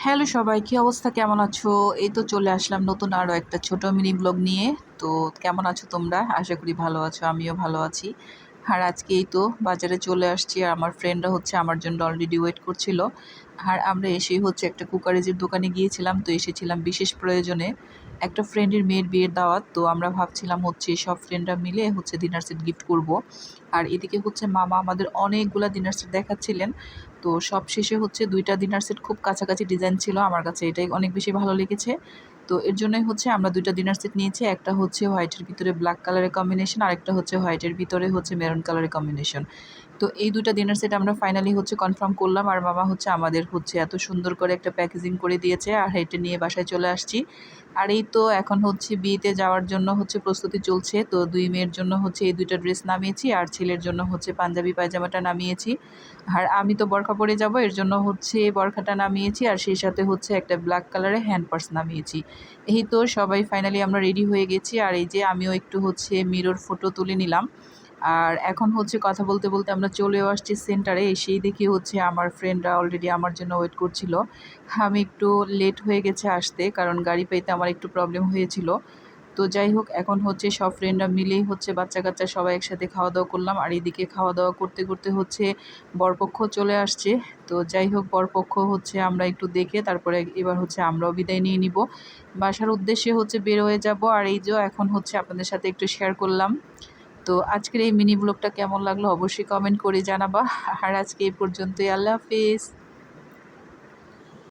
Hello সবাই, কী অবস্থা? কেমন আছো? এই তো চলে আসলাম নতুন আরও একটা ছোট মিনি ব্লগ নিয়ে। তো কেমন আছো তোমরা? আশা করি ভালো আছো, আমিও ভালো আছি। আর আজকে এই তো বাজারে চলে আসছি, আর আমার ফ্রেন্ডরা হচ্ছে আমার জন্য অলরেডি ওয়েট করছিল। আর আমরা এসেই হচ্ছে একটা কুকারেজের দোকানে গিয়েছিলাম, তো এসেছিলাম বিশেষ প্রয়োজনে। একটা ফ্রেন্ডের মেয়ের বিয়ের দাওয়াত, তো আমরা ভাবছিলাম হচ্ছে সব ফ্রেন্ডরা মিলে হচ্ছে ডিনার সেট গিফট করব। আর এদিকে হচ্ছে মামা আমাদের অনেকগুলা ডিনার সেট দেখাচ্ছিলেন। তো সবশেষে হচ্ছে ২টা ডিনার সেট খুব কাছাকাছি ডিজাইন ছিল। আমার কাছে এটাই অনেক বেশি ভালো লেগেছে। তো এর জন্যই হচ্ছে আমরা ২টা ডিনার সেট নিয়েছি। একটা হচ্ছে হোয়াইটের ভিতরে ব্ল্যাক কালারের কম্বিনেশন, আরেকটা হচ্ছে হোয়াইটের ভিতরে হচ্ছে মেরুন কালারের কম্বিনেশন। তো এই ২টা ডিনার সেট আমরা ফাইনালি হচ্ছে কনফার্ম করলাম। আর মামা হচ্ছে আমাদের হচ্ছে এত সুন্দর করে একটা প্যাকেজিং করে দিয়েছে, আর এটা নিয়ে বাসায় চলে আসছি। আর এই তো এখন হচ্ছে বিয়েতে যাওয়ার জন্য হচ্ছে প্রস্তুতি চলছে। তো ২ মেয়ের জন্য হচ্ছে এই ২টা ড্রেস নামিয়েছি, আর ছেলের জন্য হচ্ছে পাঞ্জাবি পায়জামাটা নামিয়েছি। আর আমি তো বরখা পরে যাব, এর জন্য হচ্ছে বরখাটা নামিয়েছি, আর সেই সাথে হচ্ছে একটা ব্ল্যাক কালারের হ্যান্ড পার্স নামিয়েছি। এই তো সবাই ফাইনালি আমরা রেডি হয়ে গেছি। আর এই যে আমিও একটু হচ্ছে মিরর ফটো তুলে নিলাম। আর এখন হচ্ছে কথা বলতে বলতে আমরা চলেও আসছি সেন্টারে। এসেই দেখি হচ্ছে আমার ফ্রেন্ডরা অলরেডি আমার জন্য ওয়েট করছিল। আমি একটু লেট হয়ে গেছে আসতে, কারণ গাড়ি পেতে আমার একটু প্রবলেম হয়েছিল। তো যাই হোক, এখন হচ্ছে সব ফ্রেন্ডরা মিলেই হচ্ছে বাচ্চা-কাচ্চা সবাই একসাথে খাওয়া-দাওয়া করলাম। আর এদিকে খাওয়া-দাওয়া করতে, করতে হচ্ছে বরপক্ষ চলে আসছে। তো যাই হোক, বরপক্ষ হচ্ছে আমরা একটু দেখে তারপরে এবার হচ্ছে আমরাও বিদায় নিয়ে নিব। বাসার উদ্দেশ্যে হচ্ছে বের হয়ে যাব। আর এই যে এখন হচ্ছে আপনাদের সাথে একটু শেয়ার করলাম। তো আজকের এই মিনি ব্লগটা কেমন লাগলো অবশ্যই কমেন্ট করে জানাবা। আর আজকে এই পর্যন্তই। আল্লাহ হাফেজ।